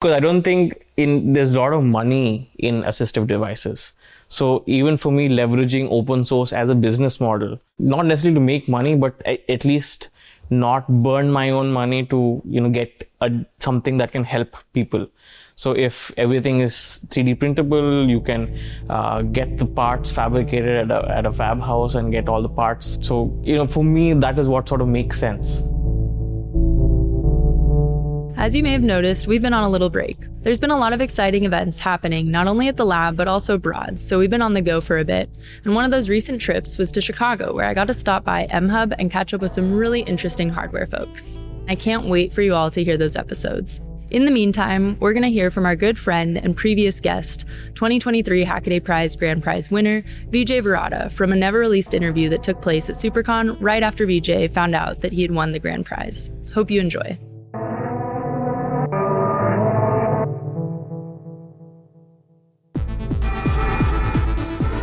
Because I don't think there's a lot of money in assistive devices. So even for me, leveraging open source as a business model, not necessarily to make money, but at least not burn my own money to, get something that can help people. So if everything is 3D printable, you can get the parts fabricated at a fab house and get all the parts. So, for me, that is what sort of makes sense. As you may have noticed, we've been on a little break. There's been a lot of exciting events happening, not only at the lab, but also abroad, so we've been on the go for a bit. And one of those recent trips was to Chicago, where I got to stop by mHub and catch up with some really interesting hardware folks. I can't wait for you all to hear those episodes. In the meantime, we're going to hear from our good friend and previous guest, 2023 Hackaday Prize Grand Prize winner, Vijay Varada, from a never-released interview that took place at Supercon right after Vijay found out that he had won the grand prize. Hope you enjoy.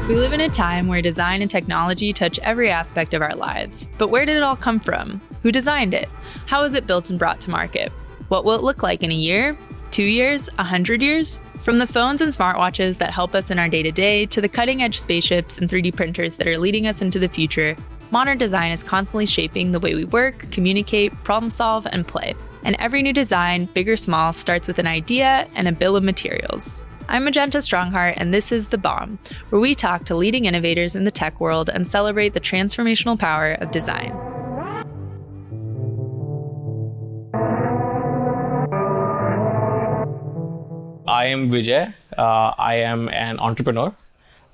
We live in a time where design and technology touch every aspect of our lives. But where did it all come from? Who designed it? How was it built and brought to market? What will it look like in a year, 2 years, 100 years? From the phones and smartwatches that help us in our day-to-day to the cutting-edge spaceships and 3D printers that are leading us into the future, modern design is constantly shaping the way we work, communicate, problem solve, and play. And every new design, big or small, starts with an idea and a bill of materials. I'm Magenta Strongheart, and this is The Bomb, where we talk to leading innovators in the tech world and celebrate the transformational power of design. I am Vijay. I am an entrepreneur,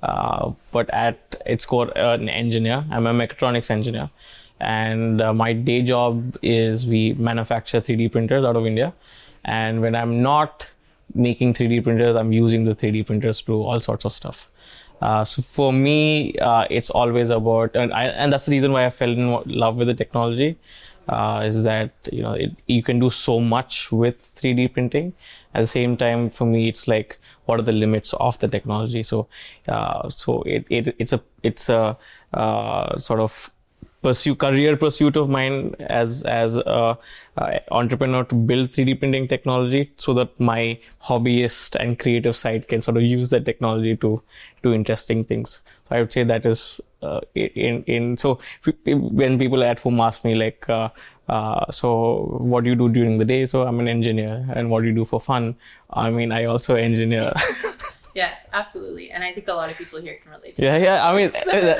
but at its core, an engineer. I'm a mechatronics engineer. And my day job is we manufacture 3D printers out of India. And when I'm not making 3D printers, I'm using the 3D printers to do all sorts of stuff. So for me, it's always about, and that's the reason why I fell in love with the technology, is that you can do so much with 3D printing. At the same time, for me, it's like, what are the limits of the technology? So it's a sort of career pursuit of mine as a entrepreneur to build 3D printing technology so that my hobbyist and creative side can sort of use that technology to do interesting things. So I would say that is so when people at home ask me like, so what do you do during the day? So I'm an engineer. And what do you do for fun? I mean, I also engineer. Yes, absolutely. And I think a lot of people here can relate to that. Yeah. I mean,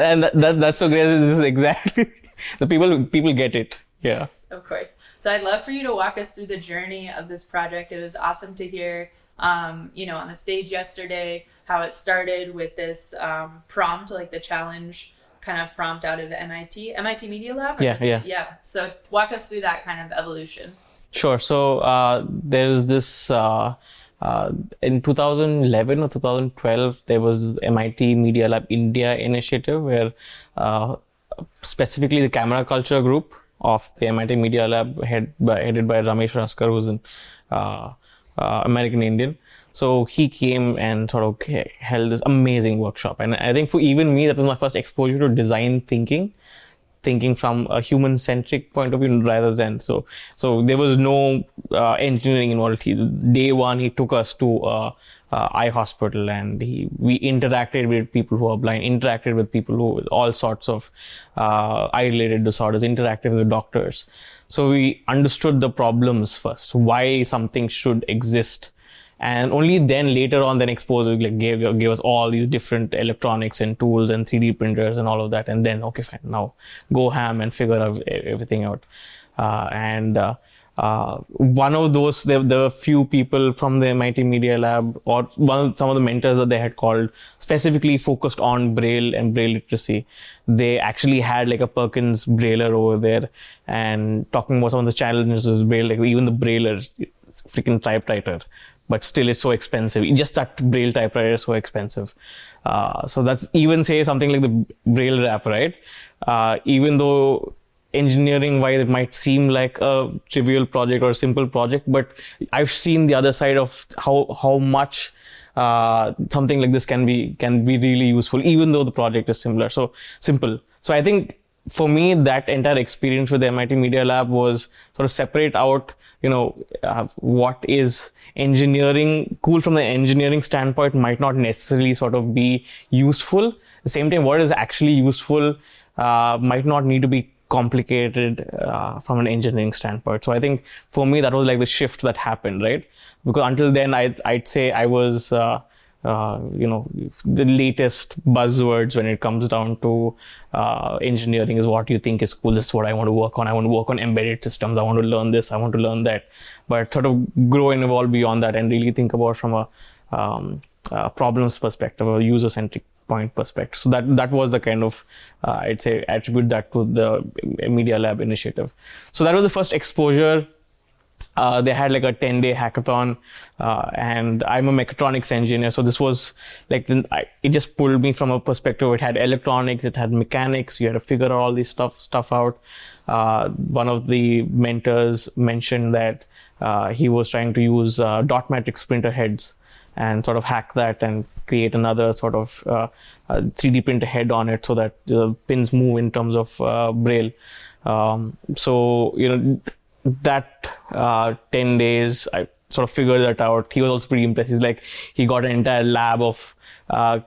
and that's so great. This is exactly the people get it. Yeah. Yes, of course. So I'd love for you to walk us through the journey of this project. It was awesome to hear, on the stage yesterday, how it started with this prompt, like the challenge kind of prompt out of MIT Media Lab. Yeah. So walk us through that kind of evolution. Sure. So there's this. In 2011 or 2012, there was MIT Media Lab India initiative where specifically the camera culture group of the MIT Media Lab headed by Ramesh Raskar, who's an American Indian. So he came and sort of held this amazing workshop. And I think for even me, that was my first exposure to design thinking from a human-centric point of view rather than so there was no engineering involved. Day one, he took us to eye hospital and we interacted with people who are blind, interacted with people who with all sorts of eye-related disorders, interacted with doctors. So we understood the problems first, why something should exist. And only then later on, exposure gave us all these different electronics and tools and 3D printers and all of that. And then, okay, fine, now go ham and figure everything out. One of those, there were a few people from the MIT Media Lab or some of the mentors that they had called specifically focused on Braille and Braille literacy. They actually had like a Perkins Brailler over there and talking about some of the challenges of Braille, like even the Brailler, freaking typewriter. But still, it's so expensive. Just that Braille typewriter is so expensive. So that's even say something like the Braille wrap, right? Even though engineering-wise, it might seem like a trivial project or a simple project, but I've seen the other side of how much something like this can be really useful, even though the project is simple. So I think for me, that entire experience with the MIT Media Lab was sort of separate out, what is engineering cool from the engineering standpoint might not necessarily sort of be useful. At the same time, what is actually useful might not need to be complicated from an engineering standpoint. So I think for me, that was like the shift that happened, right? Because until then, I'd say I was, the latest buzzwords when it comes down to engineering is what you think is cool. This is what I want to work on. I want to work on embedded systems. I want to learn this. I want to learn that. But sort of grow and evolve beyond that and really think about from a problems perspective or user-centric point perspective. So that was the kind of, I'd say, attribute that to the Media Lab initiative. So that was the first exposure. They had like a 10-day hackathon, and I'm a mechatronics engineer. So this was like, it just pulled me from a perspective. It had electronics, it had mechanics. You had to figure all this stuff out. One of the mentors mentioned that he was trying to use dot matrix printer heads and sort of hack that and create another sort of 3D printer head on it so that the pins move in terms of braille. That 10 days, I sort of figured that out. He was also pretty impressed. He's like, he got an entire lab of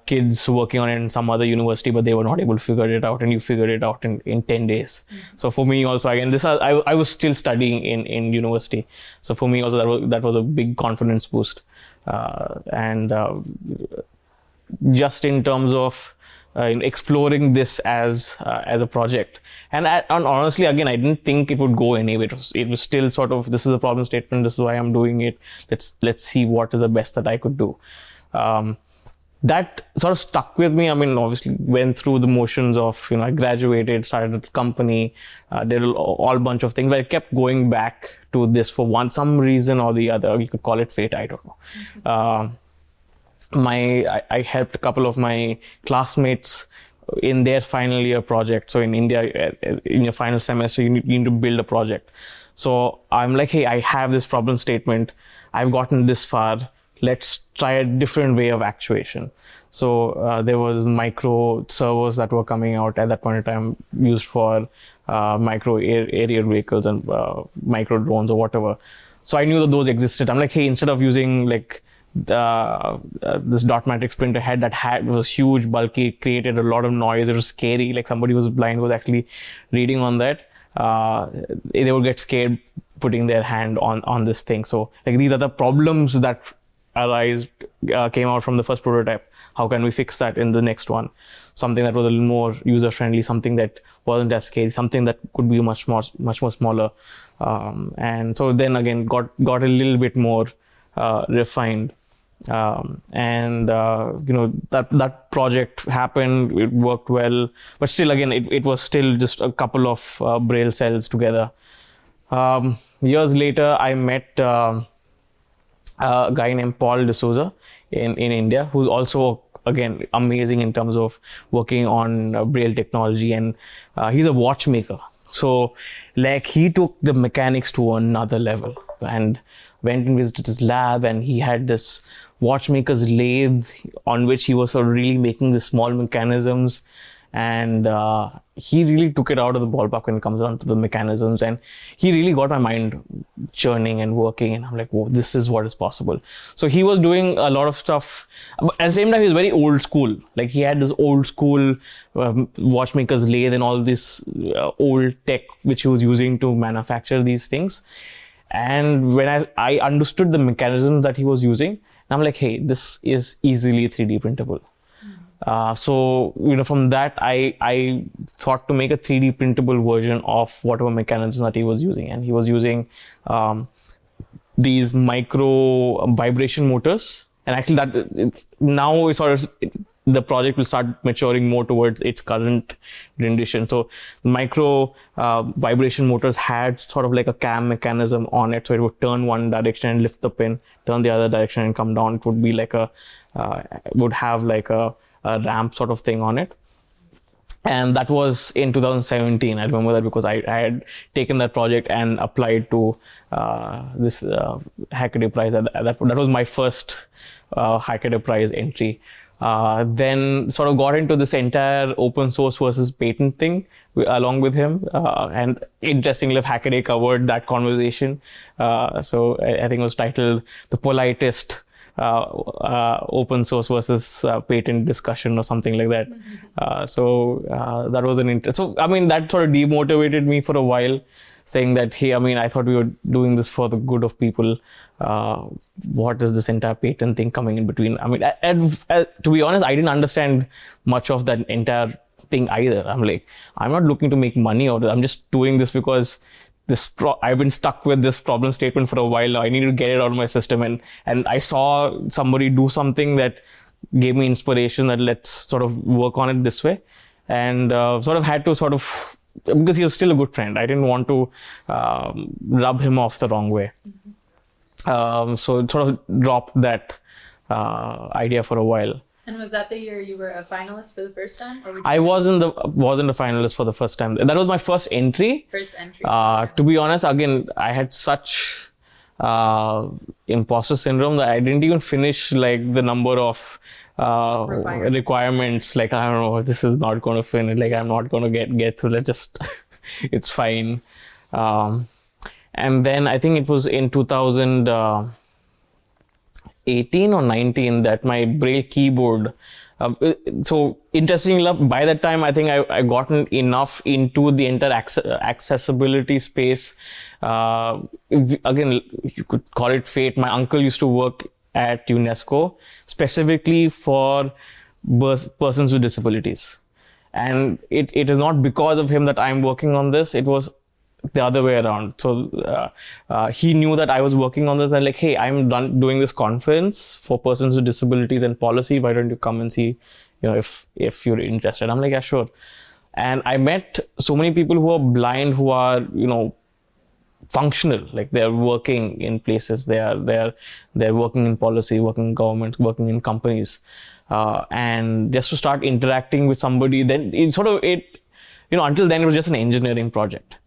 kids working on it in some other university, but they were not able to figure it out, and you figured it out in 10 days. Mm-hmm. So for me also, again, I was still studying in university. So for me also, that was a big confidence boost. Just in terms of exploring this as a project, and honestly, again, I didn't think it would go anywhere. It was still sort of, this is a problem statement. This is why I'm doing it. Let's see what is the best that I could do. That sort of stuck with me. I mean, obviously, went through the motions of, I graduated, started a company, did all bunch of things. But I kept going back to this for some reason or the other. You could call it fate. I don't know. Mm-hmm. I helped a couple of my classmates in their final year project. So in India, in your final semester, you need to build a project. So I'm like, hey, I have this problem statement. I've gotten this far. Let's try a different way of actuation. So there was micro servos that were coming out at that point in time, used for micro aerial vehicles and micro drones or whatever. So I knew that those existed. I'm like, hey, instead of using like this dot matrix printer head that was huge, bulky, created a lot of noise, it was scary, like somebody who was blind was actually reading on that, they would get scared putting their hand on this thing. So like, these are the problems that came out from the first prototype. How can we fix that in the next one? Something that was a little more user friendly, something that wasn't as scary, something that could be much more smaller. And so then again, got a little bit more refined. That project happened, it worked well, but still again, it was still just a couple of braille cells together. Years later, I met a guy named Paul D'Souza in India, who's also, again, amazing in terms of working on braille technology, and he's a watchmaker. So like, he took the mechanics to another level and went and visited his lab, and he had this watchmaker's lathe on which he was sort of really making the small mechanisms, and he really took it out of the ballpark when it comes down to the mechanisms, and he really got my mind churning and working, and I'm like, whoa, this is what is possible. So he was doing a lot of stuff. At the same time, he was very old school. Like, he had this old school watchmaker's lathe and all this old tech which he was using to manufacture these things. And when I understood the mechanisms that he was using, I'm like, hey, this is easily 3D printable. So from that, I thought to make a 3D printable version of whatever mechanisms that he was using. And he was using these micro vibration motors. And actually, now the project will start maturing more towards its current rendition. So micro vibration motors had sort of like a cam mechanism on it. So it would turn one direction and lift the pin, turn the other direction and come down. It would be like would have like a ramp sort of thing on it. And that was in 2017. I remember that because I had taken that project and applied to this Hackaday prize. That was my first Hackaday prize entry. Then sort of got into this entire open source versus patent thing along with him. And interestingly, Hackaday covered that conversation. So I think it was titled The Politest Open Source versus Patent Discussion or something like that. That was so I mean, that sort of demotivated me for a while, saying that, hey, I mean, I thought we were doing this for the good of people. What is this entire patent thing coming in between? I mean, to be honest, I didn't understand much of that entire thing either. I'm like, I'm not looking to make money out of it. I'm just doing this because I've been stuck with this problem statement for a while now. I need to get it out of my system. And I saw somebody do something that gave me inspiration that let's sort of work on it this way. And sort of had to because he was still a good friend. I didn't want to rub him off the wrong way. So sort of dropped that idea for a while. And was that the year you were a finalist for the first time? Or I wasn't a finalist for the first time. That was my first entry. To be honest, again, I had such imposter syndrome that I didn't even finish like the number of requirements. Like, I don't know, this is not going to finish. Like, I'm not going to get through. Let's just, it's fine. And then I think it was in 2018 or 19 that my braille keyboard. So interestingly enough, by that time, I think I gotten enough into the entire accessibility space. Again, you could call it fate. My uncle used to work at UNESCO specifically for persons with disabilities. And it is not because of him that I'm working on this. It was the other way around. So he knew that I was working on this and like, hey, I'm doing this conference for persons with disabilities and policy. Why don't you come and see, if you're interested? I'm like, yeah, sure. And I met so many people who are blind, who are, functional, like they're working in places, they're working in policy, working in government, working in companies. And just to start interacting with somebody, then until then it was just an engineering project.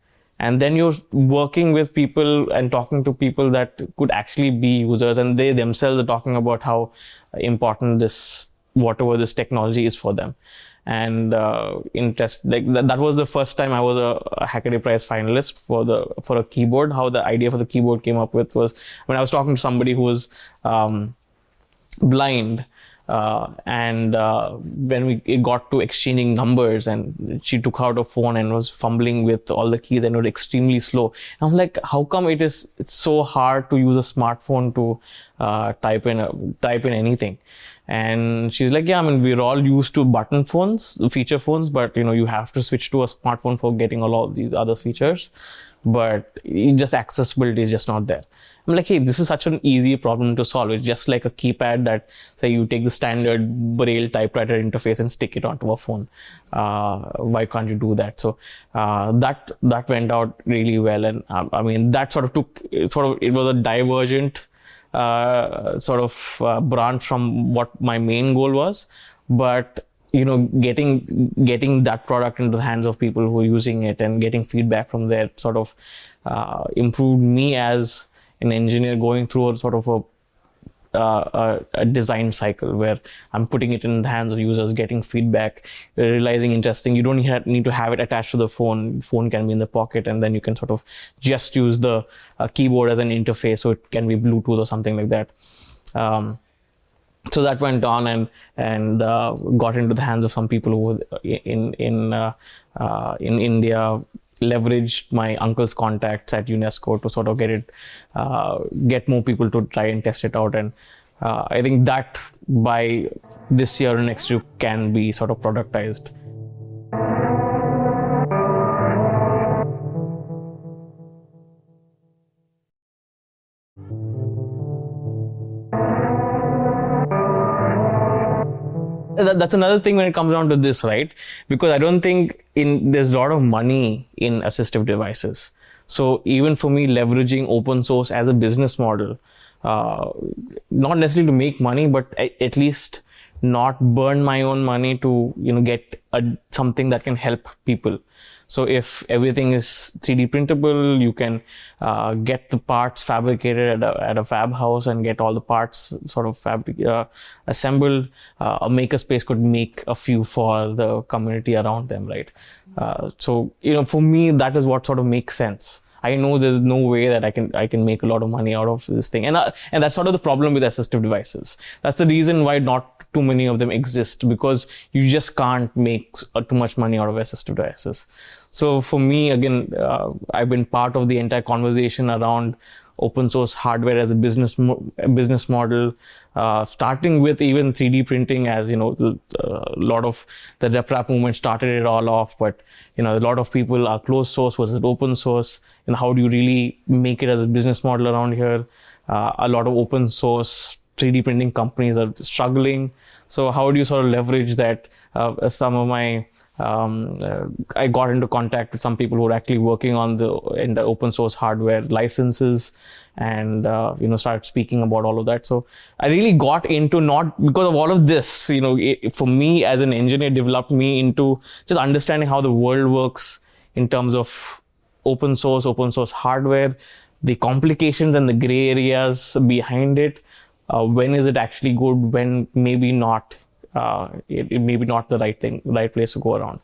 And then you're working with people and talking to people that could actually be users, and they themselves are talking about how important whatever this technology is for them. And that was the first time I was a Hackaday Prize finalist for a keyboard. How the idea for the keyboard came up with was when I was talking to somebody who was blind. And when we got to exchanging numbers, and she took out a phone and was fumbling with all the keys and it was extremely slow. And I'm like, how come it's so hard to use a smartphone to type in anything? And she's like, yeah, I mean, we're all used to button phones, feature phones, but you have to switch to a smartphone for getting a lot of these other features. But accessibility is just not there. I'm like, hey, this is such an easy problem to solve. It's just like a keypad that, say, you take the standard braille typewriter interface and stick it onto a phone. Why can't you do that? So that went out really well. And I mean, that it was a divergent branch from what my main goal was. But getting that product into the hands of people who are using it and getting feedback from there improved me as an engineer, going through a design cycle where I'm putting it in the hands of users, getting feedback, realizing interesting. You don't need to have it attached to the phone. Phone can be in the pocket, and then you can just use the keyboard as an interface. So it can be Bluetooth or something like that. So that went on and got into the hands of some people who in India, leveraged my uncle's contacts at UNESCO to get more people to try and test it out. And I think that by this year or next year can be productized. That's another thing when it comes down to this, right? Because I don't think there's a lot of money in assistive devices. So even for me, leveraging open source as a business model, not necessarily to make money, but at least not burn my own money to, get something that can help people. So if everything is 3D printable, you can get the parts fabricated at a fab house and get all the parts sort of assembled. A makerspace could make a few for the community around them, right? So for me, that is what sort of makes sense. I know there's no way that I can make a lot of money out of this thing, and that's sort of the problem with assistive devices. That's the reason why not too many of them exist, because you just can't make too much money out of assistive devices. So for me, again, I've been part of the entire conversation around open source hardware as a business model, starting with even 3D printing, as a lot of the RepRap movement started it all off. But a lot of people are closed source versus open source, and how do you really make it as a business model around here? A lot of open source 3D printing companies are struggling. So how do you sort of leverage that? Some of my I got into contact with some people who are actually working in the open source hardware licenses, and started speaking about all of that. So I really got into, not because of all of this, for me as an engineer, developed me into just understanding how the world works in terms of open source hardware, the complications and the gray areas behind it. When is it actually good? When maybe not? It may be not the right place to go around.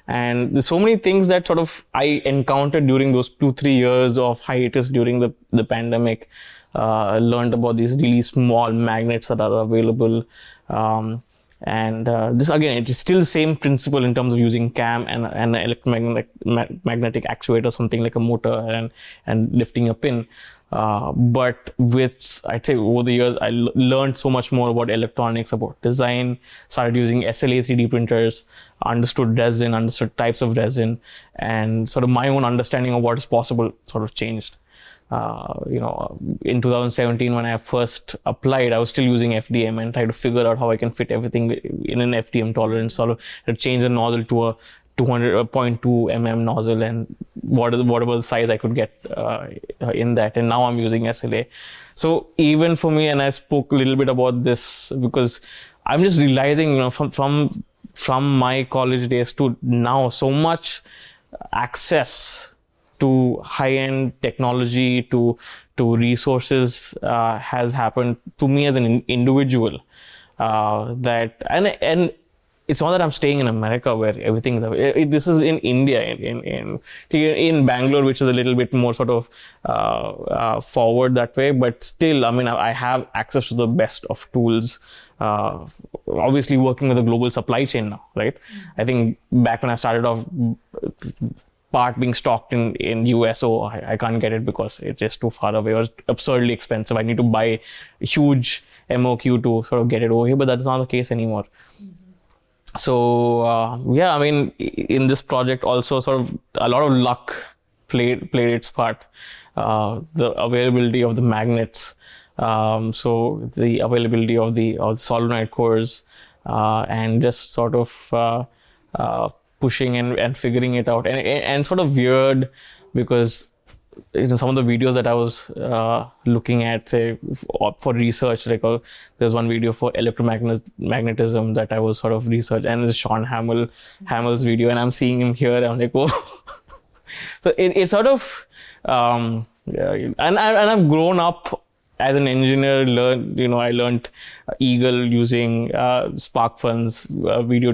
And there's so many things that sort of I encountered during those 2-3 years of hiatus during the pandemic. Learned about these really small magnets that are available. And this, again, it is still the same principle in terms of using CAM and an electromagnetic actuator, something like a motor, and lifting a pin. But with, I'd say, over the years, I learned so much more about electronics, about design, started using SLA 3D printers, understood resin, understood types of resin, and sort of my own understanding of what is possible sort of changed. In 2017, when I first applied, I was still using FDM and tried to figure out how I can fit everything in an FDM tolerance, sort of change the nozzle to a 0.2 mm nozzle, and whatever the size I could get in that. And now I'm using SLA. So even for me, and I spoke a little bit about this because I'm just realizing, from my college days to now, so much access to high-end technology, to resources has happened to me as an individual. And it's not that I'm staying in America where everything is. This is in India, in Bangalore, which is a little bit more sort of forward that way. But still, I have access to the best of tools. Obviously, working with a global supply chain now, right? I think back when I started off, part being stocked in US, I can't get it because it's just too far away. It was absurdly expensive. I need to buy a huge MOQ to sort of get it over here, but that's not the case anymore. So in this project also, sort of a lot of luck played its part. The availability of the magnets, so the availability of the solenoid cores, and just sort of pushing and figuring it out, and sort of weird because some of the videos that I was looking at, say, for research, like there's one video for electromagnetism that I was sort of research, and it's Sean Hamill's video, and I'm seeing him here, and I'm like, oh. So it's sort of, and I've grown up as an engineer. I learned Eagle using SparkFun's video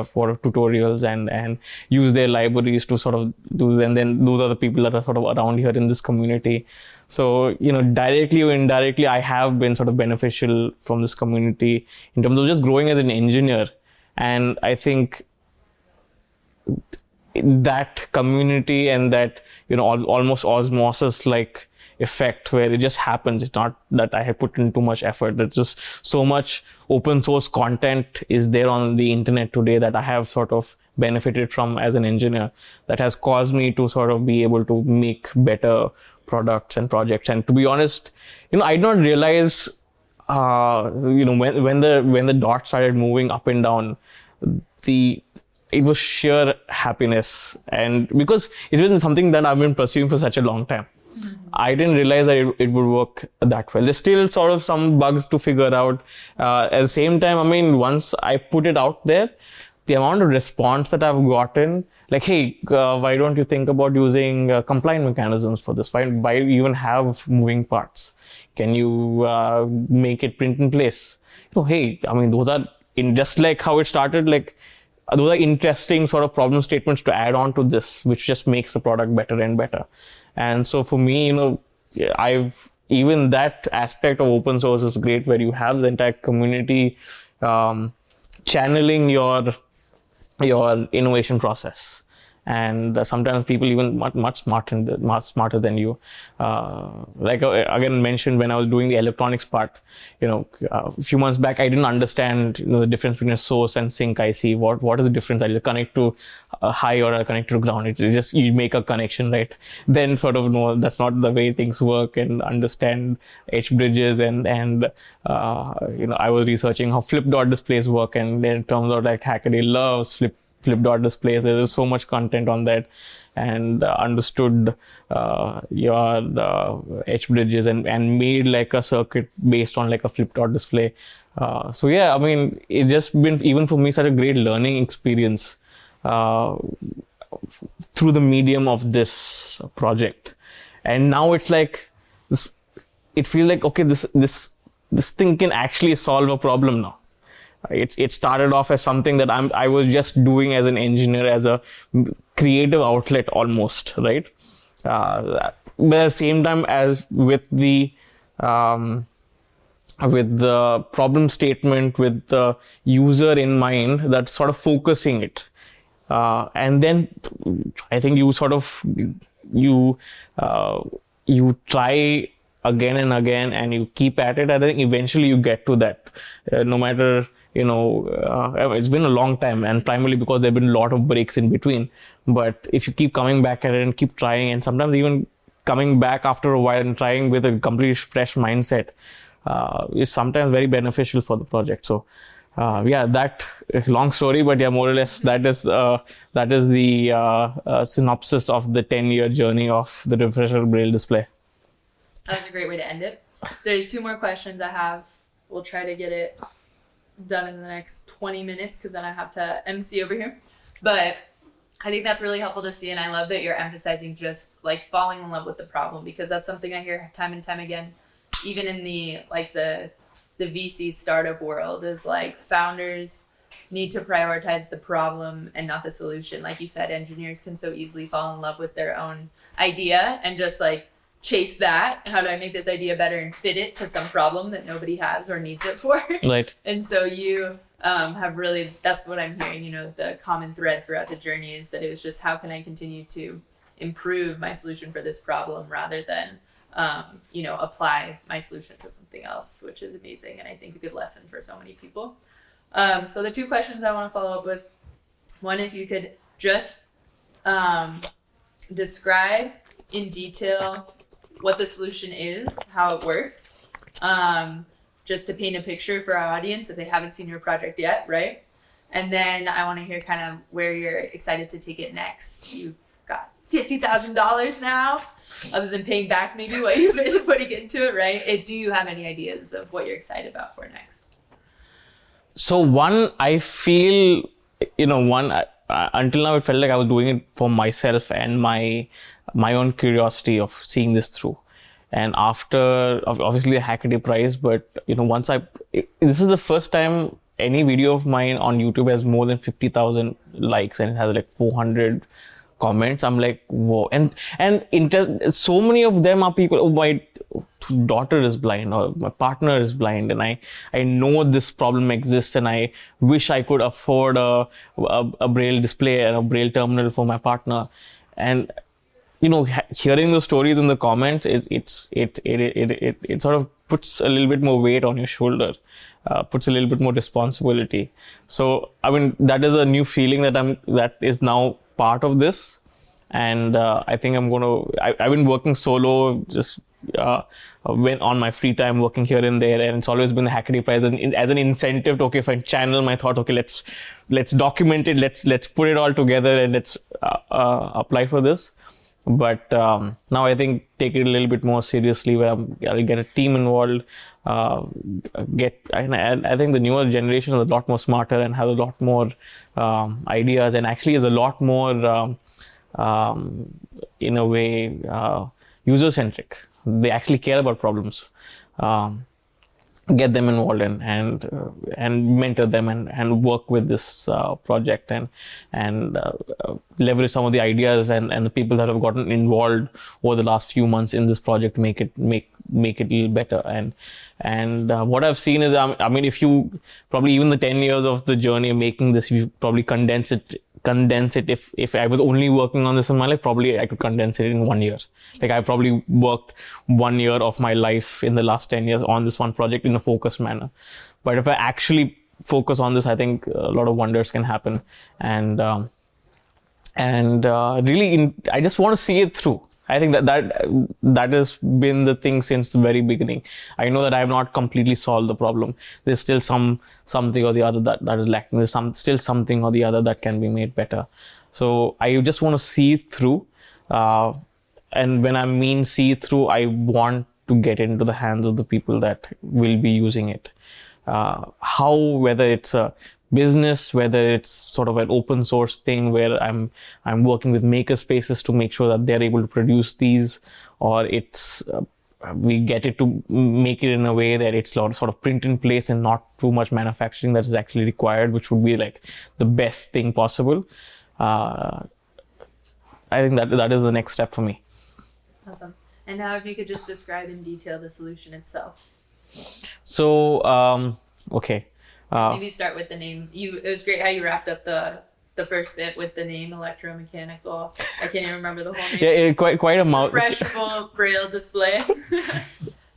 for tutorials, and use their libraries to sort of do. And then those are the people that are sort of around here in this community. So directly or indirectly, I have been sort of beneficial from this community in terms of just growing as an engineer. And I think that community and that almost osmosis like effect where it just happens. It's not that I have put in too much effort. There's just so much open source content is there on the internet today that I have sort of benefited from as an engineer, that has caused me to sort of be able to make better products and projects. And to be honest, I did not realize, when the dot started moving up and down, it was sheer happiness. And because it wasn't something that I've been pursuing for such a long time. I didn't realize that it would work that well. There's still sort of some bugs to figure out. At the same time, I mean, once I put it out there, the amount of response that I've gotten, like, hey, why don't you think about using compliant mechanisms for this? Why you even have moving parts? Can you make it print in place? Hey, I mean, those are, in just like how it started, like, those are interesting sort of problem statements to add on to this, which just makes the product better and better. And so for me, even that aspect of open source is great, where you have the entire community channeling your innovation process. And sometimes people even much smarter than you. Like again mentioned, when I was doing the electronics part, a few months back, I didn't understand the difference between a source and sink IC. What is the difference? I'll connect to high or I'll connect to ground. It just, you make a connection, right? Then sort of no, that's not the way things work, and understand H bridges and I was researching how flip dot displays work, and then it turns out like Hackaday loves flip dot display. There is so much content on that, and understood your H bridges and made like a circuit based on like a flip dot display. So yeah, I mean, it's just been, even for me, such a great learning experience through the medium of this project. And now it's like this, it feels like, okay, this thing can actually solve a problem now. It started off as something that I was just doing as an engineer, as a creative outlet almost, right? But at the same time, as with the problem statement, with the user in mind, that's sort of focusing it. And then I think you sort of, you try again and again, and you keep at it. I think eventually you get to that, no matter, it's been a long time, and primarily because there have been a lot of breaks in between. But if you keep coming back at it and keep trying, and sometimes even coming back after a while and trying with a completely fresh mindset, is sometimes very beneficial for the project. So, that long story, but yeah, more or less that is the synopsis of the 10-year journey of the refresher braille display. That was a great way to end it. There's 2 more questions I have. We'll try to get it done in the next 20 minutes, because then I have to MC over here. But I think that's really helpful to see, and I love that you're emphasizing just like falling in love with the problem, because that's something I hear time and time again, even in the VC startup world, is like founders need to prioritize the problem and not the solution. Like you said, engineers can so easily fall in love with their own idea and just like chase that. How do I make this idea better and fit it to some problem that nobody has or needs it for? Right. And so you have really, that's what I'm hearing, the common thread throughout the journey is that it was just, how can I continue to improve my solution for this problem, rather than, apply my solution to something else, which is amazing. And I think a good lesson for so many people. So the 2 questions I want to follow up with, one, if you could just describe in detail what the solution is, how it works, just to paint a picture for our audience if they haven't seen your project yet, right? And then I want to hear kind of where you're excited to take it next. You've got $50,000 now, other than paying back maybe what you've been putting into it, right? Do you have any ideas of what you're excited about for next? So one, I feel, until now it felt like I was doing it for myself and my own curiosity of seeing this through. And after, obviously, the Hackaday prize, but once this is the first time any video of mine on YouTube has more than 50,000 likes, and it has like 400 comments. I'm like, whoa. And so many of them are people, my daughter is blind, or my partner is blind, and I know this problem exists, and I wish I could afford a braille display and a braille terminal for my partner. And hearing those stories in the comments, it sort of puts a little bit more weight on your shoulder, puts a little bit more responsibility. So, I mean, that is a new feeling that is now part of this. And I think I've been working solo, just when on my free time, working here and there, and it's always been the Hackaday prize as an incentive to, okay, if I channel my thought, okay, let's document it, let's put it all together, and let's apply for this. But now I think take it a little bit more seriously, where I'll get a team involved. And I think the newer generation is a lot more smarter and has a lot more ideas, and actually is a lot more in a way user centric. They actually care about problems. Get them involved and mentor them and work with this project and leverage some of the ideas and the people that have gotten involved over the last few months in this project to make it a little better. And what I've seen is, I mean, if you probably even the 10 years of the journey of making this, you probably condense it. If I was only working on this in my life, probably I could condense it in 1 year. Like, I probably worked 1 year of my life in the last 10 years on this one project in a focused manner. But if I actually focus on this, I think a lot of wonders can happen. And really, I just want to see it through. I think that has been the thing since the very beginning. I know that I have not completely solved the problem. There's still something or the other that is lacking. There's still something or the other that can be made better. So I just want to see it through. And when I mean see it through, I want to get into the hands of the people that will be using it. Whether it's a business, whether it's sort of an open source thing where I'm working with maker spaces to make sure that they're able to produce these, or it's we get it to make it in a way that it's sort of print in place and not too much manufacturing that is actually required, which would be like the best thing possible. I think that is the next step for me. Awesome. And now if you could just describe in detail the solution itself. So, okay. Maybe start with the name. It was great how you wrapped up the first bit with the name electromechanical. I can't even remember the whole name. Yeah, quite a mouth. Refreshable braille display.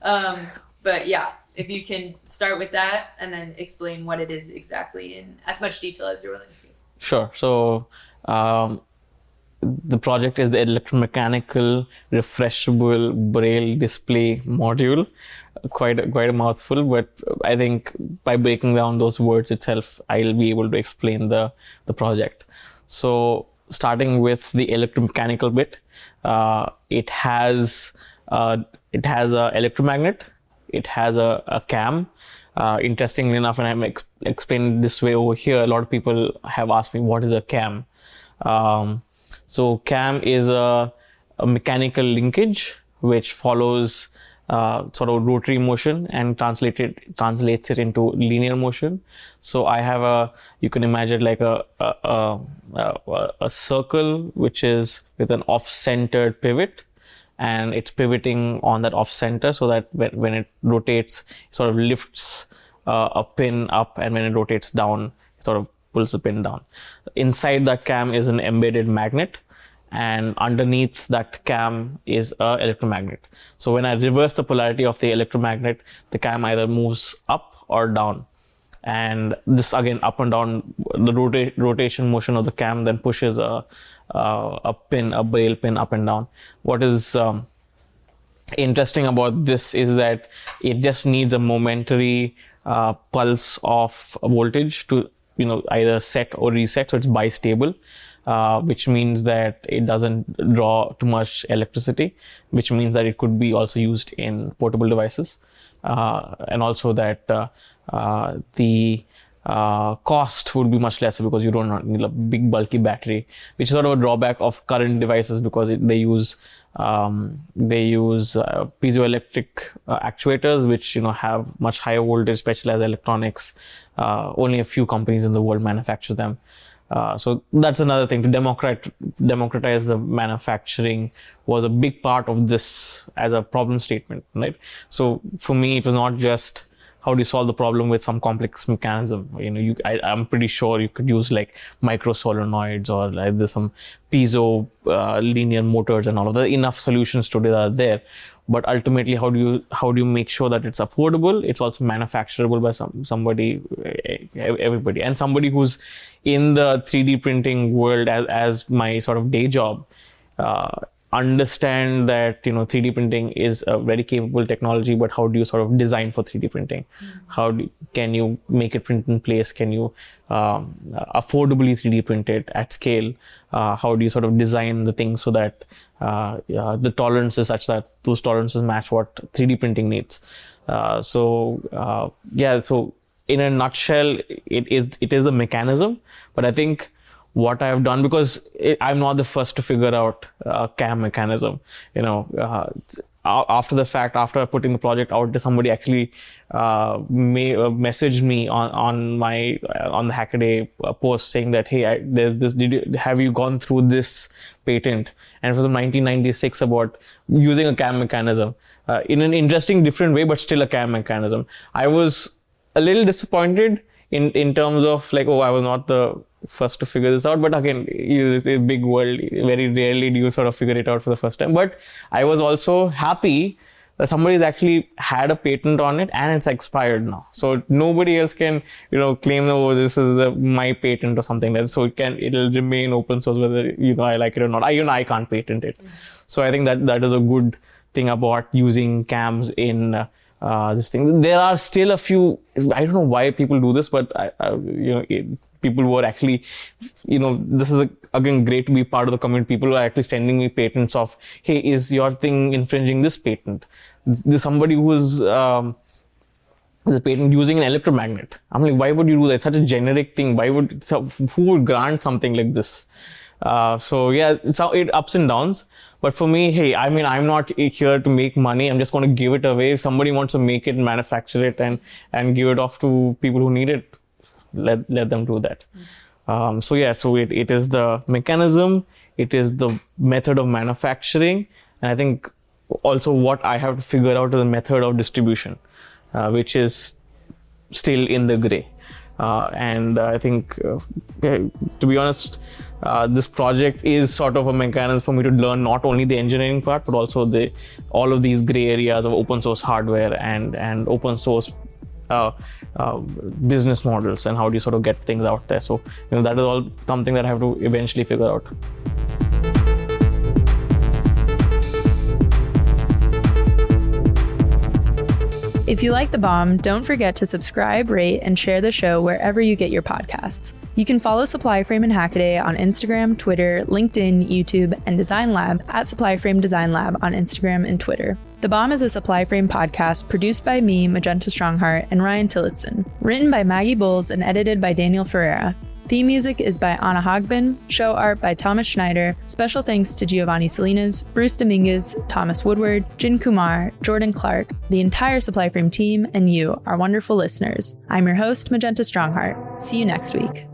But yeah, if you can start with that and then explain what it is exactly in as much detail as you're willing to. Sure. So the project is the electromechanical refreshable braille display module. Quite a mouthful, but I think by breaking down those words itself, I'll be able to explain the project. So starting with the electromechanical bit, it has a electromagnet, it has a cam. Interestingly enough, and I'm explaining this way over here, a lot of people have asked me, what is a cam? So cam is a mechanical linkage which follows sort of rotary motion and translates it into linear motion. So I have you can imagine like a circle which is with an off-centered pivot, and it's pivoting on that off-center so that when it rotates, it sort of lifts a pin up, and when it rotates down, it sort of pulls the pin down. Inside that cam is an embedded magnet, and underneath that cam is an electromagnet. So when I reverse the polarity of the electromagnet, the cam either moves up or down. And this again, up and down, the rotation motion of the cam then pushes a braille pin up and down. What is interesting about this is that it just needs a momentary pulse of voltage to either set or reset, so it's bistable. Which means that it doesn't draw too much electricity, which means that it could be also used in portable devices, and also that the cost would be much lesser because you don't need a big bulky battery, which is sort of a drawback of current devices because they use piezoelectric actuators, which have much higher voltage, specialized electronics. Only a few companies in the world manufacture them. So that's another thing. To democratize the manufacturing was a big part of this as a problem statement, right? So for me, it was not just how do you solve the problem with some complex mechanism. I'm pretty sure you could use like micro solenoids or like there's some piezo linear motors and all of that. Enough solutions today that are there. But ultimately, how do you make sure that it's affordable? It's also manufacturable by somebody, everybody, and somebody who's in the 3D printing world as my sort of day job. understand that 3D printing is a very capable technology, but how do you sort of design for 3D printing? Can you make it print in place? Can you affordably 3D print it at scale? How do you sort of design the things so that the tolerance is such that those tolerances match what 3D printing needs? So in a nutshell, it is a mechanism, but I think what I've done, because I'm not the first to figure out a CAM mechanism, after the fact, after putting the project out, somebody actually messaged me on the Hackaday post saying that, hey, there's this, have you gone through this patent? And it was from 1996 about using a CAM mechanism in an interesting, different way, but still a CAM mechanism. I was a little disappointed in terms of like, I was not the first to figure this out, but again, it's a big world. Very rarely do you sort of figure it out for the first time. But I was also happy that somebody's actually had a patent on it and it's expired now. So nobody else can, claim, this is my patent or something like that. So it'll remain open source whether, I like it or not. I can't patent it. So I think that is a good thing about using CAMs in this thing. There are still a few, I don't know why people do this, but people were actually, this is again great to be part of the community. People are actually sending me patents of, hey, is your thing infringing this patent? There's somebody who is the patent using an electromagnet. I'm like, why would you do that? It's such a generic thing. Who would grant something like this? So yeah, it's ups and downs. But for me, hey, I'm not here to make money. I'm just going to give it away. If somebody wants to make it, manufacture it, and give it off to people who need it, let them do that. So it is the mechanism, it is the method of manufacturing, and I think also what I have to figure out is the method of distribution, which is still in the gray. And I think, to be honest, this project is sort of a mechanism for me to learn not only the engineering part, but also all of these gray areas of open source hardware and open source business models, and how do you sort of get things out there. So that is all something that I have to eventually figure out. If you like The Bomb, don't forget to subscribe, rate, and share the show wherever you get your podcasts. You can follow Supplyframe and Hackaday on Instagram, Twitter, LinkedIn, YouTube, and Design Lab at Supplyframe Design Lab on Instagram and Twitter. The Bomb is a Supplyframe podcast produced by me, Magenta Strongheart, and Ryan Tillotson. Written by Maggie Bowles and edited by Daniel Ferreira. Theme music is by Anna Hogbin, show art by Thomas Schneider. Special thanks to Giovanni Salinas, Bruce Dominguez, Thomas Woodward, Jin Kumar, Jordan Clark, the entire Supplyframe team, and you, our wonderful listeners. I'm your host, Magenta Strongheart. See you next week.